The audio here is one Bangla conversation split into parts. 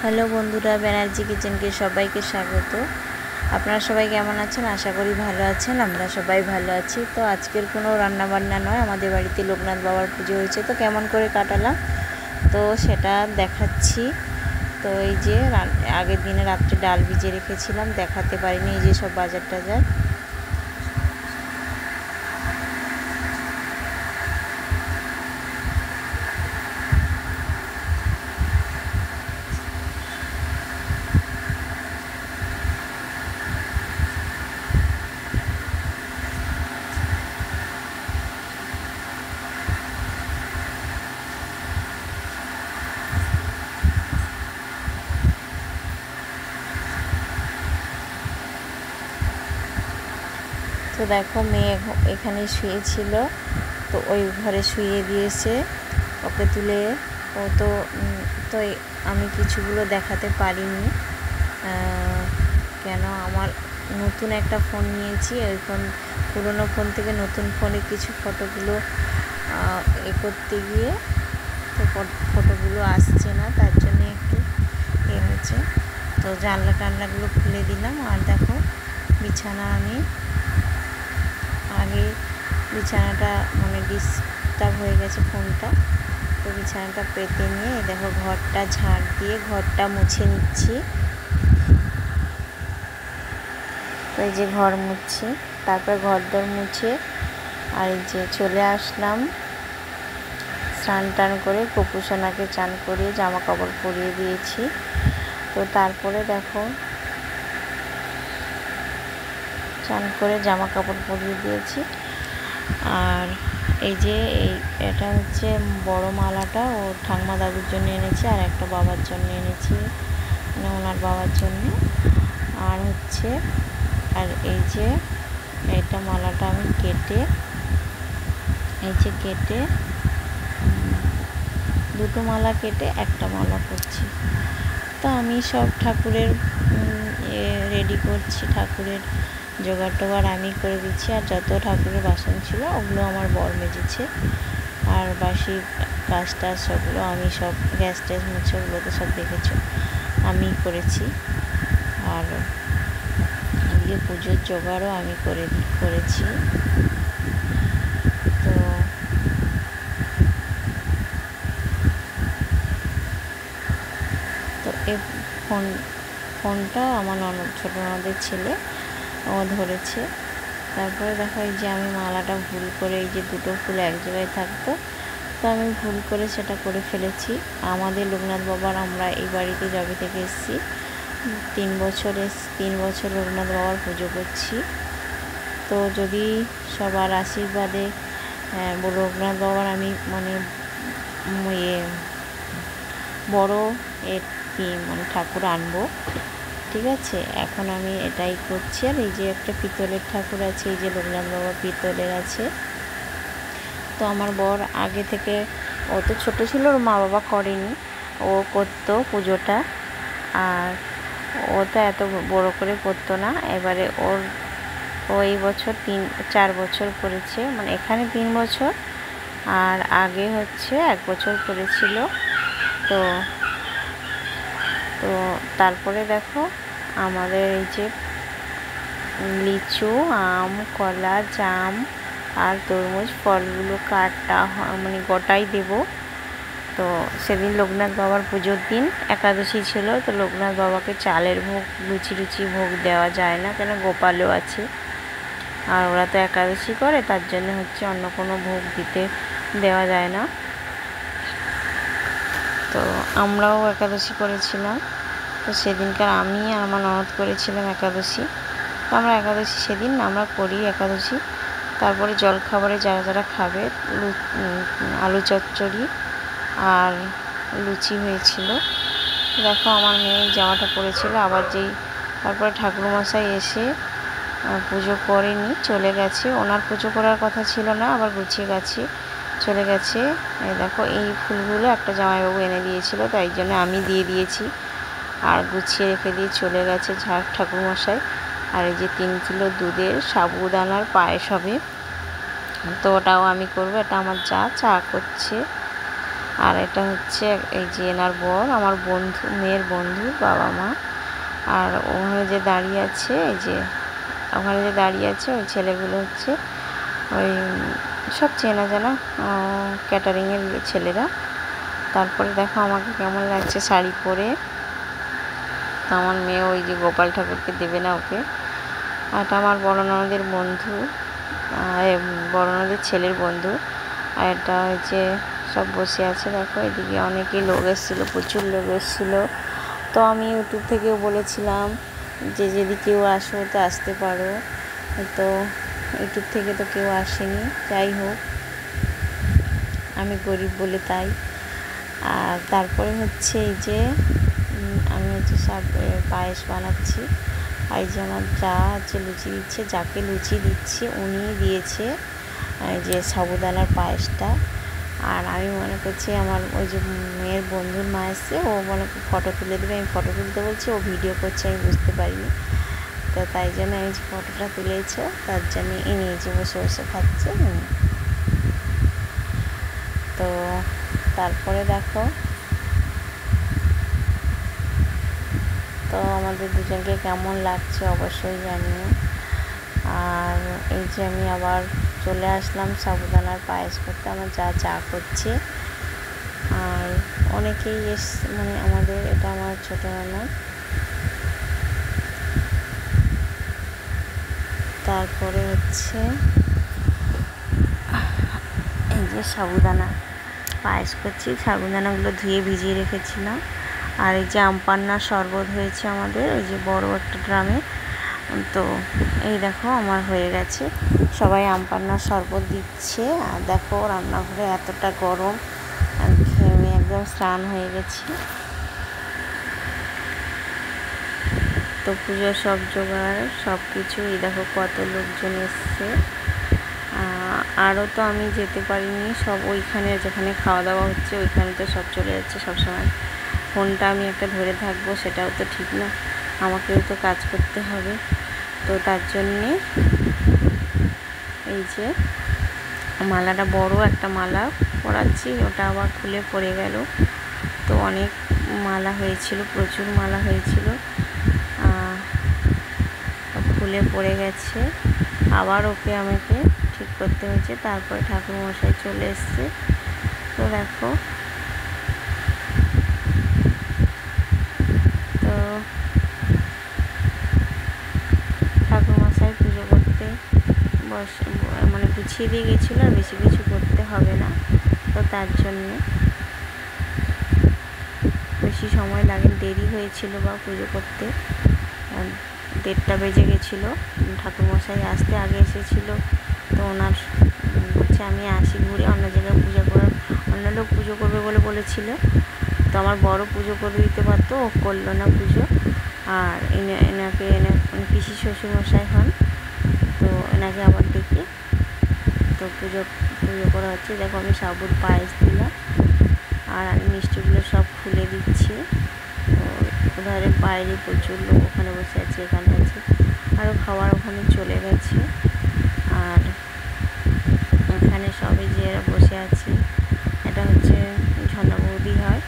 হ্যালো বন্ধুরা, ব্যানার্জি কিচেনকে সবাইকে স্বাগত। আপনারা সবাই কেমন আছেন? আশা করি ভালো আছেন। আমরা সবাই ভালো আছি। তো আজকের কোনো রান্নাবান্না নয়, আমাদের বাড়িতে লোকনাথ বাবার পুজো হয়েছে, তো কেমন করে কাটালাম তো সেটা দেখাচ্ছি। তো এই যে আগের দিনে রাত্রে ডাল ভিজিয়ে রেখেছিলাম, দেখাতে পারিনি। এই যে সব বাজার টাজার। তো দেখো, মেয়ে এখানে শুয়েছিল, তো ওই ঘরে শুয়ে দিয়েছে ওকে তুলে। ও তো তো আমি কিছুগুলো দেখাতে পারিনি, কেন আমার নতুন একটা ফোন নিয়েছি। ওই পুরোনো ফোন থেকে নতুন ফোনে কিছু ফটোগুলো করতে গিয়ে তো ফটোগুলো আসছে না, তার জন্য একটু হয়েছে। তো জানলা টানলাগুলো খুলে দিলাম। আর দেখো, বিছানা আমি আগে বিছানাটা ডিস্টার্ব হয়ে গেছে ফোনটা, তো বিছানাটা পেতে নিয়ে দেখো ঘরটা ঝাড় দিয়ে ঘরটা মুছে নিচ্ছি। তো এই যে ঘর মুছছি, তারপর ঘরদোর মুছে আর এই যে চলে আসলাম স্নান টান করে। গোপুসোনাকে চান করিয়ে জামা কাপড় পরিয়ে দিয়েছি। তো তারপরে দেখো চান করে জামা কাপড় পরিয়ে দিয়েছি। আর এই যে এটা হচ্ছে বড় মালাটা ও ঠাম্মা দাদুর জন্য এনেছি, আর একটা বাবার জন্য এনেছি, মানে ওনার বাবার জন্য। আর হচ্ছে এই যে এটা মালাটা আমি কেটে দুটো মালা কেটে একটা মালা করছি। তো আমি সব ঠাকুরের রেডি করছি, ঠাকুরের জোগাড় টোগাড় আমি করে দিচ্ছি। আর যত ঠাকুরের বাসন ছিল ওগুলো আমার বর মেজেছে, আর বাসি কাজ টাজ সবগুলো আমি, সব গ্যাস ট্যাস মুছে ওগুলো তো সব দেখেছো আমি করেছি। আর এদিকে পুজোর জোগাড়ও আমি করেছি। তো এই ফোনটা আমার ছোটো ননদের ছেলে ও ধরেছে। তারপরে দেখো এই যে আমি মালাটা ভুল করে, এই যে দুটো ফুল এক জায়গায় থাকতো, তো আমি ভুল করে সেটা করে ফেলেছি। আমাদের লোকনাথ বাবার, আমরা এই বাড়িতে যবে থেকে এসেছি 3 বছর লোকনাথ বাবার পুজো করছি। তো যদি সবার আশীর্বাদে লোকনাথ বাবার আমি বড় ঠাকুর আনবো, ঠিক আছে। এখন আমি এটাই করছি। আর এই যে একটা পিতলের ঠাকুর আছে, এই যে লোকনাথ বাবা পিতলের আছে। তো আমার বর আগে থেকে, ও তো ছোটো ছিল, ওর মা বাবা করেনি, ও করতো পুজোটা। আর ও তো এত বড় করে করতো না। এবারে ও এই বছর 4 বছর করেছে, এখানে 3 বছর, আর আগে হচ্ছে 1 বছর করেছিল। তো তারপরে দেখো আমাদের এই যে লিচু, আম, কলা, জাম আর তরমুজ ফলগুলো কাটা গোটাই দেব। তো সেদিন লোকনাথ বাবার পুজোর দিন একাদশী ছিল, তো লোকনাথ বাবাকে চালের ভোগ, লুচি ভোগ দেওয়া যায় না, কেন গোপালও আছে, আর ওরা তো একাদশী করে, তার জন্য হচ্ছে অন্য কোনো ভোগ দেওয়া যায় না। তো আমরাও একাদশী করেছিলাম, তো সেদিনকার আমি আর আমার ননদ করেছিলাম একাদশী। তো আমরা একাদশী সেদিন আমরা করি একাদশী। তারপরে জলখাবারে যারা যারা খাবে, আলু চচ্চড়ি আর লুচি হয়েছিল। দেখো আমার মেয়ে জামাটা পরেছিল, আবার তারপরে ঠাকুরমশাই এসে পুজো করেনি, চলে গেছে। ওনার পুজো করার কথা ছিল না, আবার গুছিয়ে চলে গেছে। দেখো এই ফুলগুলো একটা জামাইবাবু এনে দিয়েছিল, তাই জন্য আমি দিয়ে দিয়েছি, আর গুছিয়ে রেখে দিয়ে চলে গেছে ঠাকুরমশাই। আর এই যে 3 কিলো দুধের সাবুদানার পায়েস হবে, তো ওটাও আমি করবো। এটা আমার চা করছে। আর এটা হচ্ছে এই যে এনার বর, আমার বন্ধু, মেয়ের বন্ধু, বাবা মা। আর ওখানে যে দাঁড়িয়ে আছে, এই যে ওখানে যে দাঁড়িয়ে আছে ওই ছেলেগুলো হচ্ছে ওই সব চেনা জানা ক্যাটারিংয়ের ছেলেরা। তারপরে দেখো আমাকে কেমন লাগছে শাড়ি পরে। তো আমার মেয়ে ওই যে গোপাল ঠাকুরকে দেবে না ওকে। আর এটা আমার বড় ননদের বন্ধু, বড় ননদের ছেলের বন্ধু। আর এটা হচ্ছে সব বসে আছে দেখো। এদিকে অনেকেই লোক এসেছিলো, প্রচুর লোক এসেছিলো। তো আমি ইউটিউব থেকেও বলেছিলাম যে যদি কেউ আসো তো আসতে পারো, তো ইউটিউব থেকে তো কেউ আসেনি। যাই হোক, আমি গরিব বলে তাই। আর তারপরে হচ্ছে এই যে আমি হচ্ছে সব পায়েস বানাচ্ছি। আর যে আমার যা আছে লুচি দিচ্ছে, যাকে লুচি দিচ্ছি উনি দিয়েছে এই যে সাবুদানার পায়েসটা। আর আমি মনে করছি আমার ওই যে মেয়ের বন্ধুর মা এসছে, ও মনে ফটো তুলে দেবে, আমি ফটো তুলতে বলছি, ও ভিডিও করছে, আমি বুঝতে পারিনি। তো তাই জন্য আমি যে ফটোটা তুলেছে তার জন্য নিয়ে যে বসে বসে খাচ্ছে। তো তারপরে দেখো, তো আমাদের দুজনকে কেমন লাগছে অবশ্যই জানিও। আর এই যে আমি আবার চলে আসলাম সাবুদানার পায়েস করতে, আমার যা চা করছে। আর অনেকেই মানে আমাদের, এটা আমার ছোটো ননদ। তারপরে হচ্ছে এই যে সাবুদানা পায়েস করছি, সাবুদানাগুলো ধুয়ে ভিজিয়ে রেখেছিলাম। আর এই যে আমপান্নার শরবত হয়েছে আমাদের ওই যে বড় একটা ড্রামে। তো এই দেখো আমার হয়ে গেছে, সবাই আমপান্নার শরবত দিচ্ছে। আর দেখো রান্নাঘরে এতটা গরম, ঘেমে একদম স্নান হয়ে গেছি। তো পুজোর সব জোগাড় সব কিছু, এই দেখো কত লোকজন এসছে। আরও তো আমি যেতে পারিনি, সব ওইখানে যেখানে খাওয়া দাওয়া হচ্ছে ওইখানে তো সব চলে যাচ্ছে সবসময়। ফোনটা আমি একটা ধরে থাকবো সেটাও তো ঠিক না, আমাকেও তো কাজ করতে হবে। তো তার জন্যে এই যে মালাটা, বড় একটা মালা পরাচ্ছি, ওটা আবার খুলে পড়ে গেল। তো অনেক মালা হয়েছিল, প্রচুর মালা হয়েছিল, খুলে পড়ে গেছে। আবার ওকে আমাকে ঠিক করতে হয়েছে। তারপরে ঠাকুরমশাই চলে এসছে। তো দেখো, তো ঠাকুরমশাই পুজো করতে মানে গুছিয়ে দিয়ে গেছিলো, আর বেশি কিছু করতে হবে না। তো তার জন্যে বেশি সময় লাগে, দেরি হয়েছিল বা পুজো করতে 1:30 বেজে গেছিলো। ঠাকুরমশাই আসতে আগে এসেছিলো। তো ওনার হচ্ছে আমি আসি ঘুরে অন্য জায়গায় পুজো করার, অন্য লোক পুজো করবে বলে বলেছিল। তো আমার বড় পুজো করে দিতে পারতো, ও করলো না পুজো। আর এনাকে পিসি শ্বশুরমশাই হন, তো এনাকে আবার ডেকে তো পুজো করা হচ্ছে। দেখো আমি সাবুর পায়েস দিলাম, আর আমি মিষ্টিগুলো সব খুলে দিচ্ছি। ওধারে বাইরে প্রচুর লোক ওখানে বসে আছে, এখানে আছে, আরও খাবার ওখানে চলে গেছে। আর এখানে সবাই যে বসে আছে, এটা হচ্ছে ঝর্ণা বৌদি হয়,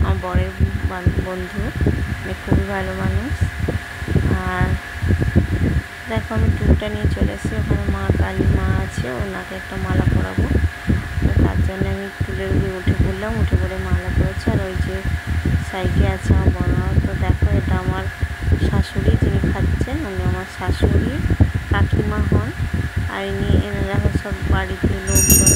আমার বরের বন্ধু, খুবই ভালো মানুষ। আর দেখো আমি টুলটা নিয়ে চলে এসেছি, ওখানে মা কালী মা আছে, ওনাকে একটা মালা পরাবো। তো তার জন্য আমি টুলের উপরে উঠে পড়লাম, উঠে পড়ে মালা পরেছি। আর ওই যে সাইডে আছে আমার বড়। তো দেখো এটা আমার শাশুড়ি যিনি খাচ্ছেন, উনি আমার শাশুড়ি কাকিমা হন। আর এনারা সব বাড়িতে লোকজন।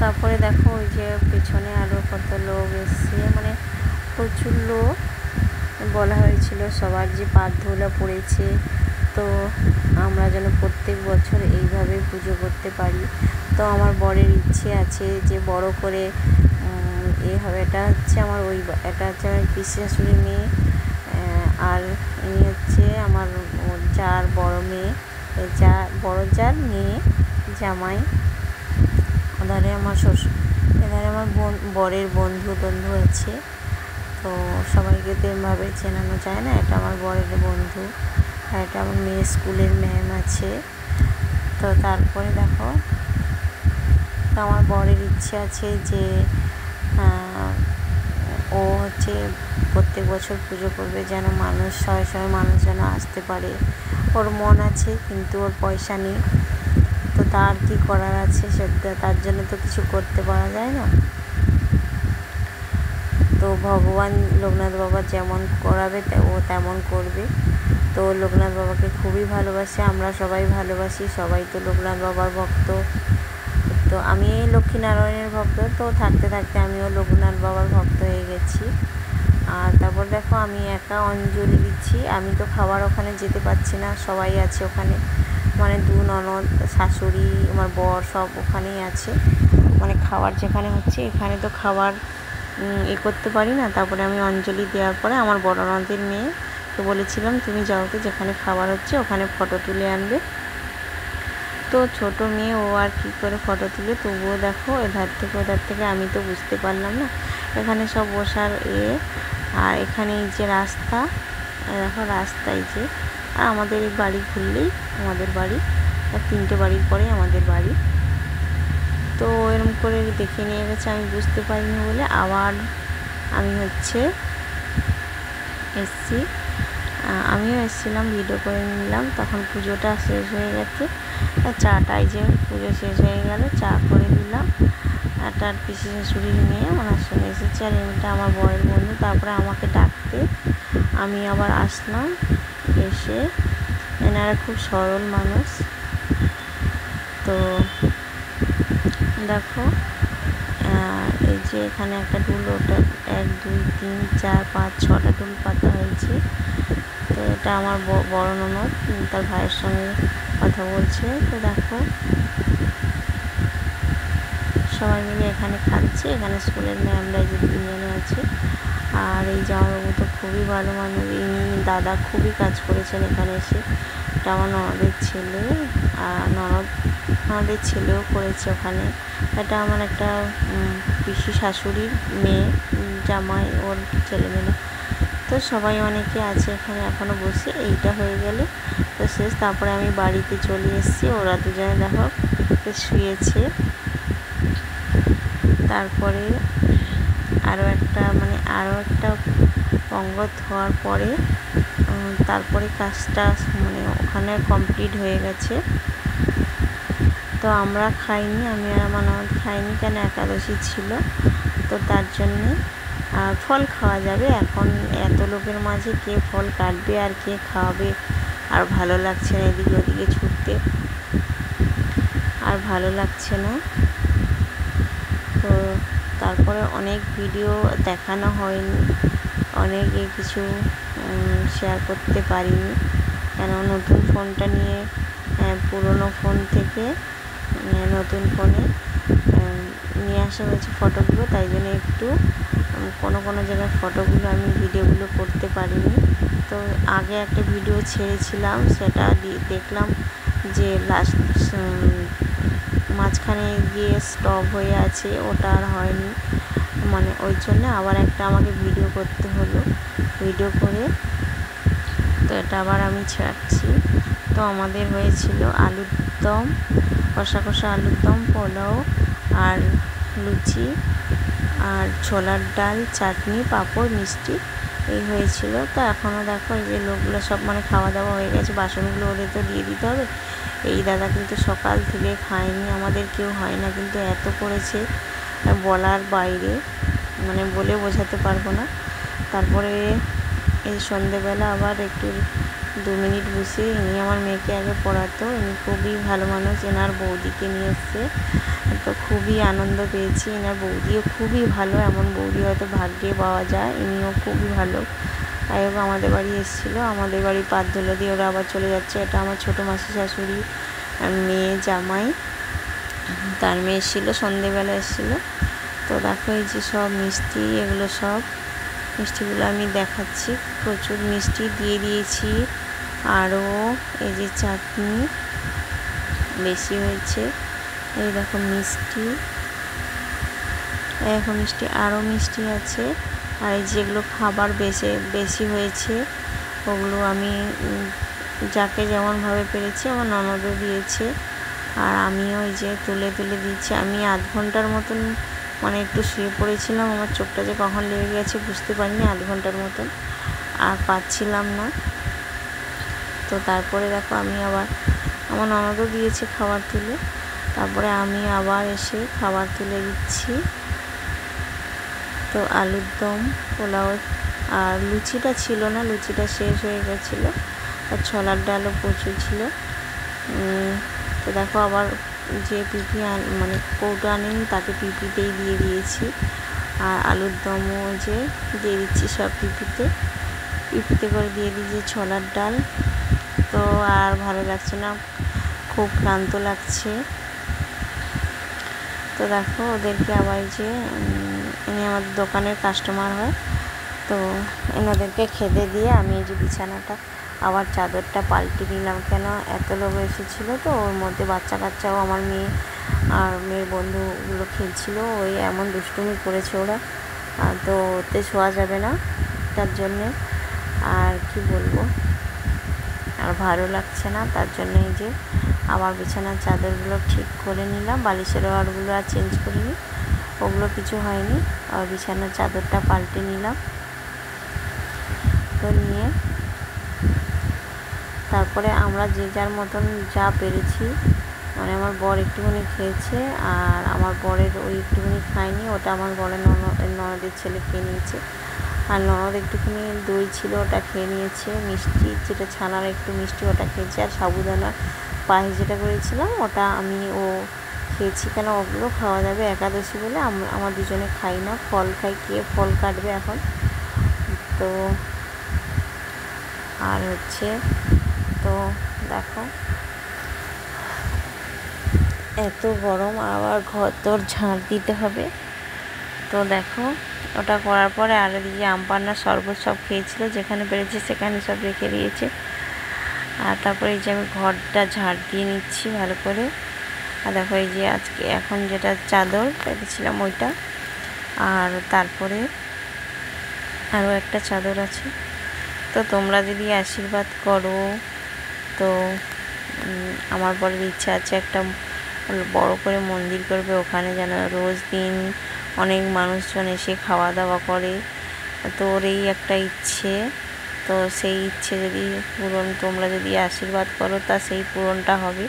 তারপরে দেখো ওই যে পেছনে আরও কত লোক এসছে, মানে প্রচুর লোক। বলা হয়েছিল সবার যে পাথরগুলো পড়েছে, তো আমরা যেন প্রত্যেক বছর এইভাবে পুজো করতে পারি। তো আমার বরের ইচ্ছে আছে যে বড় করে হবে। এটা হচ্ছে আমার এটা হচ্ছে আমার পিসি শাশুড়ি মেয়ে, আর ইনি হচ্ছে আমার যার বড় মেয়ে, বড় যার মেয়ে জামাই। এধারে আমার শ্বশুর, এধারে আমার বরের বন্ধু আছে। তো সবাইকে তো এভাবে চেনানো যায় না। এটা আমার বরের বন্ধু, আর এটা আমার মেয়ের স্কুলের ম্যাম আছে। তো তারপরে দেখো, তো আমার বরের ইচ্ছে আছে যে ও হচ্ছে প্রত্যেক বছর পুজো করবে, যেন মানুষ শয়ে শয়ে মানুষ যেন আসতে পারে। ওর মন আছে কিন্তু ওর পয়সা নেই, তো তার কি করার আছে, সেটা তার জন্য তো কিছু করতে পারা যায় না। তো ভগবান লোকনাথ বাবা যেমন করাবে ও তেমন করবে। তো লোকনাথ বাবাকে খুবই ভালোবাসে, আমরা সবাই ভালোবাসি, সবাই তো লোকনাথ বাবার ভক্ত। তো আমি লক্ষ্মীনারায়ণের ভক্ত, তো থাকতে থাকতে আমিও লোকনাথ বাবার ভক্ত হয়ে গেছি। আর তারপর দেখো আমি একা অঞ্জলি দিচ্ছি। আমি তো খাবার ওখানে যেতে পারছি না, সবাই আছে ওখানে, মানে 2 ননদ, শাশুড়ি, আমার বর সব ওখানেই আছে। মানে খাবার যেখানে হচ্ছে এখানে তো খাবার করতে পারি না। তারপরে আমি অঞ্জলি দেওয়ার পরে আমার বড় ননদের মেয়েকে বলেছিলাম তুমি যাও তো, যেখানে খাবার হচ্ছে ওখানে ফটো তুলে আনবে। তো ছোট মেয়ে, ও আর কী করে ফটো তুলে, তবুও দেখো এধার থেকে ওধার থেকে আমি তো বুঝতে পারলাম না। এখানে সব বসার আর এখানে এই যে রাস্তা, দেখো রাস্তায় যে, আর আমাদের এই বাড়ি ঘুরলেই আমাদের বাড়ি, আর 3টে বাড়ির পরে আমাদের বাড়ি। তো এরকম করে দেখে নিয়ে গেছে, আমি বুঝতে পারিনি বলে আবার আমি হচ্ছে এসছি। আমিও এসেছিলাম, ভিডিও করে নিলাম। তখন পুজোটা শেষ হয়ে গেছে, চাটাই যে পুজো শেষ হয়ে গেল, চা করে দিলাম। তার পিসি শাশুড়ির মেয়ে ওনার সঙ্গে এসেছে, আর এটা আমার বরের বন্ধু। তারপরে আমাকে ডাকতে আমি আবার আসলাম, এসে এনারা খুব সরল মানুষ। তো দেখো এই যে এখানে একটা ডুল, ওটা 1 2 3 4 5 6টা ডুল পাতা হয়েছে। তো এটা আমার বড় ননদ তার ভাইয়ের সঙ্গে কথা বলছে। তো দেখো সবাই মিলে এখানে খাচ্ছে, এখানে স্কুলের ম্যামরা যে 3 জনে আছে। আর এই জামাইবাবু তো খুবই ভালো মানুষ, ইনি দাদা খুবই কাজ করেছেন এখানে এসে। এটা আমার ননদের ছেলে, আর ননদের ছেলেও করেছে ওখানে। এটা আমার একটা পিসি শাশুড়ির মেয়ে, জামাই, ওর ছেলেমেয়েরা। তো সবাই অনেকে আছে এখানে এখনও বসে। এইটা হয়ে গেলে তো শেষ। তারপরে আমি বাড়িতে চলে এসেছি, ওরা দুজনে দেখো শুয়েছে। তারপরে আরও একটা পঙ্গত হওয়ার পরে তারপরে কাজটা মানে ওখানে কমপ্লিট হয়ে গেছে। তো আমরা খাইনি, আমি আর আমার ননদ খাইনি, কেন একাদশী ছিল। তো তার জন্যে ফল খাওয়া যাবে, এখন এত লোকের মাঝে কে ফল কাটবে আর কে খাওয়াবে। আর ভালো লাগছে না এদিকে ওদিকে ছুটতে, আর ভালো লাগছে না। তো তারপরে অনেক ভিডিও দেখানো হয়নি, অনেকে কিছু শেয়ার করতে পারিনি, কেন নতুন ফোনটা নিয়ে পুরনো ফোন থেকে নতুন ফোনে নিয়ে আসা হয়েছে ফটোগুলো। তাই জন্য একটু কোনো জায়গায় ফটোগুলো আমি ভিডিওগুলো করতে পারিনি। তো আগে একটা ভিডিও ছেড়েছিলাম, সেটা দেখলাম যে লাস্ট মাঝখানে গিয়ে স্টপ হয়ে আছে, ওটা আর হয়নি। মানে ওই জন্য আবার একটা আমাকে ভিডিও করতে হলো, ভিডিও করে তো এটা আবার আমি ছাড়ছি। তো আমাদের হয়েছিল আলুর দম, কষা কষা আলুর দম, পোলাও আর লুচি আর ছোলার ডাল, চাটনি, পাঁপড়, মিষ্টি এই হয়েছিল। তো এখনও দেখো এই যে লোকগুলো সব মানে খাওয়া দাওয়া হয়ে গেছে, বাসনগুলো ওদের তো দিয়ে দিতে হবে। এই দাদা কিন্তু সকাল থেকে খায়নি, আমাদের কেউ হয় না, কিন্তু এত করেছে বলার বাইরে, মানে বলে বোঝাতে পারবো না। তারপরে এই সন্ধেবেলা আবার একটু 2 মিনিট বসে, ইনি আমার মেয়েকে আগে পড়াতো, ইনি খুবই ভালো মানুষ, এনার বৌদিকে নিয়ে এসছে। তো খুবই আনন্দ পেয়েছি, এনার বৌদিও খুবই ভালো, এমন বৌদি হয়তো ভাগ্যে পাওয়া যায়, ইনিও খুবই ভালো। তাই হোক আমাদের বাড়ি এসেছিলো, আমাদের বাড়ি পাত ধুলো দিয়ে ওরা আবার চলে যাচ্ছে। এটা আমার ছোটো মাসি শাশুড়ি মেয়ে, জামাই, তার মেয়ে এসেছিলো, সন্ধেবেলা এসেছিলো। তো দেখো এই যে সব মিষ্টি, এগুলো সব মিষ্টিগুলো আমি দেখাচ্ছি, প্রচুর মিষ্টি দিয়ে দিয়েছি। আরও এই যে চাটনি বেশি হয়েছে, এই দেখো মিষ্টি, আরও মিষ্টি আছে। আর এই যেগুলো খাবার বেশি হয়েছে ওগুলো আমি যাকে যেমনভাবে পেরেছি আমার ননদও দিয়েছে, আর আমিও ওই যে তুলে দিচ্ছি। আমি আধ ঘন্টার মতন মানে একটু শুয়ে পড়েছিলাম, আমার চোখটা যে কখন লেগে গেছে বুঝতে পারিনি, আধ ঘন্টার মতন আর পাচ্ছিলাম না। তো তারপরে দেখো আমি আবার আমার ননদও দিয়েছে খাবার তুলে, তারপরে আমি আবার এসে খাবার তুলে দিচ্ছি। তো আলুর দম, পোলাও আর লুচিটা ছিল না, লুচিটা শেষ হয়ে গেছিলো, আর ছোলার ডালও প্রচুর ছিল। তো দেখো আবার যে পিপি মানে কৌটো আনেনি তাকে পিপিতেই দিয়ে দিয়েছি, আর আলুর দমও যে দিয়ে দিচ্ছি সব পিপিতে করে দিয়ে দিয়েছি ছোলার ডাল। তো আর ভালো লাগছে না, খুব ক্লান্ত লাগছে। তো দেখো ওদেরকে আবার যে ইনি আমাদের দোকানের কাস্টমার হয়, তো এনাদেরকে খেতে দিয়ে আমি এই যে বিছানাটা আবার চাদরটা পাল্টে নিলাম। কেন এত লোক এসেছিলো, তো ওর মধ্যে বাচ্চা কাচ্চাও আমার মেয়ে আর মেয়ের বন্ধুগুলো খেলছিল, ওই এমন দুষ্টুমি করেছে ওরা, তো ওতে শোয়া যাবে না, তার জন্যে আর কি বলবো, আর ভালো লাগছে না, তার জন্য এই যে আবার বিছানার চাদরগুলো ঠিক করে নিলাম, বালিশের ওয়ারগুলো আর চেঞ্জ করিনি, ওগুলো কিছু হয়নি, আর বিছানার চাদরটা পাল্টে নিলাম। তো নিয়ে তারপরে আমরা যে যার মতন যা পেরেছি, মানে আমার বর একটুখানি খেয়েছে, আর আমার বরের ওই একটুখানি খায়নি, ওটা আমার বরের ননদের ছেলে খেয়ে নিয়েছে, আর ননদ একটুখানি দই ছিল ওটা খেয়ে নিয়েছে, মিষ্টি যেটা ছানার একটু মিষ্টি ওটা খেয়েছে, আর সাবুদানা পায়েস যেটা করেছিলাম ওটা আমি ও খেয়েছি। কেন ওগুলো খাওয়া যাবে একাদশী বলে, আমার দুজনে খাই না, ফল খাই, কে ফল কাটবে এখন। তো আর হচ্ছে, তো দেখো এত গরম, আবার ঘর তোর ঝাড় দিতে হবে। তো দেখো ওটা করার পরে আর এদিকে আমপান্নার শরবত সব খেয়েছিল, যেখানে পেরেছে সেখানে সব রেখে দিয়েছে। আর তারপরে এই যে আমি ঘরটা ঝাড় দিয়ে নিচ্ছি ভালো করে। আর দেখো এই যে আজকে এখন যেটা চাদর পেতেছিলাম ওইটা, আর তারপরে আরও একটা চাদর আছে। তো তোমরা যদি আশীর্বাদ করো, তো আমার বরের ইচ্ছা আছে একটা বড় করে মন্দির করবে, ওখানে যেন রোজ দিন অনেক মানুষজন এসে খাওয়া দাওয়া করে। তো ওর এই একটা ইচ্ছে, তো সেই ইচ্ছে যদি তোমরা যদি আশীর্বাদ করো তা সেই পূরণটা হবে।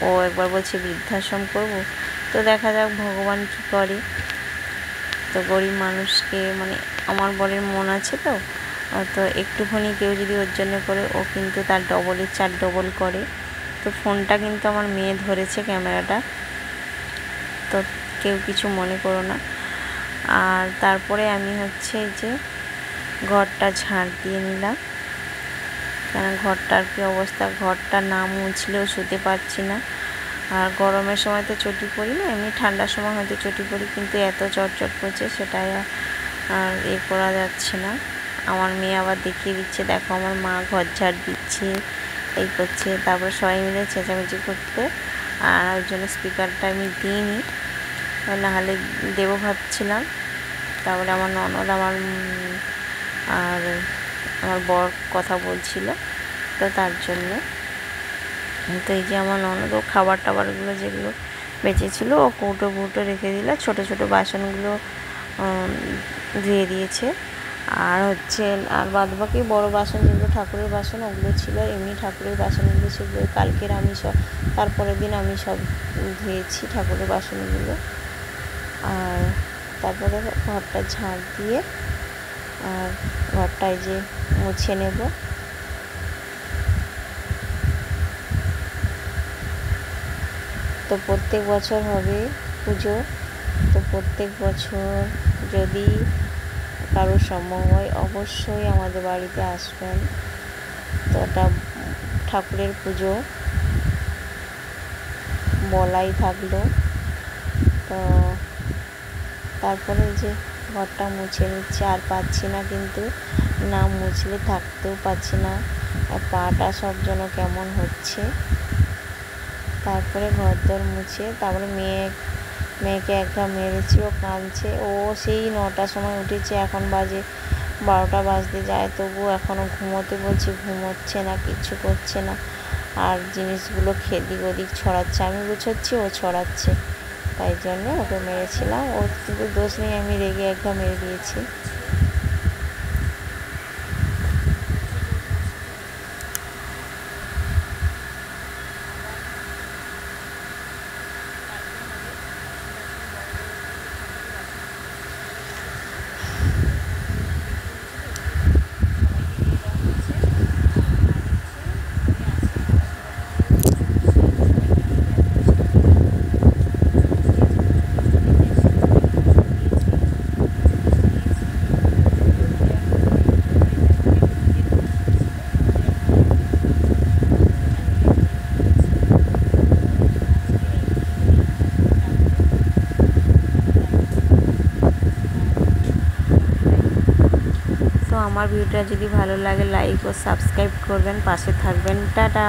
ও একবার বলছে বৃদ্ধাশ্রম করব, তো দেখা যাক ভগবান কী করে। তো গরিব মানুষকে মানে আমার বরের মন আছে, তো একটুখানি কেউ যদি ওর জন্য করে, ও কিন্তু তার ডবলের 4 ডবল করে। তো ফোনটা কিন্তু আমার মেয়ে ধরেছে ক্যামেরাটা, তো কেউ কিছু মনে করো না। আর তারপরে আমি হচ্ছে যে ঘরটা ঝাড় দিয়ে নিলাম, কেন ঘরটার কী অবস্থা, ঘরটা না মুছলেও শুতে পারছি না। আর গরমের সময় তো চটি পরি না, এমনি ঠান্ডার সময় হয়তো চটি পরি, কিন্তু এত চটচট করছে সেটাই আর করা যাচ্ছে না। আমার মেয়ে আবার দেখিয়ে দিচ্ছে, দেখো আমার মা ঘর ঝাড় দিচ্ছে, এই করছে, তারপর সবাই মিলে চেঁচামেচি করতে, আর ওই জন্য স্পিকারটা আমি দিইনি, নাহলে দেবো ভাবছিলাম। তারপরে আমার ননদ আর আমার বর কথা বলছিল, তো তার জন্য। তো এই যে আমার ননদও খাবার টাবারগুলো যেগুলো বেঁচেছিল ও কৌটো রেখে দিল, ছোট ছোট বাসনগুলো ধুয়ে দিয়েছে। আর হচ্ছে আর বাদবাকি বড় বাসন যেগুলো ঠাকুরের বাসন ওগুলো ছিল, এমনি ঠাকুরের বাসনগুলো সেগুলো কালকের আমি সব, তারপরের দিন আমি সব ধুয়েছি ঠাকুরের বাসনগুলো। আর তারপরে ঘরটা ঝাড় দিয়ে আর ঘরটায় যে মুছে নেব। তো প্রত্যেক বছর হবে পুজো, তো প্রত্যেক বছর যদি কারোর সম্ভব হয় অবশ্যই আমাদের বাড়িতে আসবেন। তো এটা ঠাকুরের পুজো বলাই থাকলো। তো তারপরে যে ঘরটা মুছে নিচ্ছে, আর পাচ্ছি না, কিন্তু না মুছলে থাকতেও পাচ্ছি না, পাটা সব যেন কেমন হচ্ছে। তারপরে ঘর দর মুছে তারপরে মেয়ে মেয়েকে একটা মেরেছি, ও কাঁদছে। ও সেই 9টার সময় উঠেছে, এখন বাজে 12টা বাজতে যায়, তবুও এখনও ঘুমোতে বলছি, ঘুমোচ্ছে না, কিচ্ছু করছে না। আর জিনিসগুলো এদিক ওদিক ছড়াচ্ছে, আমি গুছোচ্ছি, ও ছড়াচ্ছে। তাই জন্যে ওকে মেরেছিলাম। ওর কিন্তু দোষ নেই, আমি রেগে একটা মেরে দিয়েছি। তো আমার ভিডিওটা যদি ভালো লাগে লাইক ও সাবস্ক্রাইব করবেন, পাশে থাকবেন। টাটা।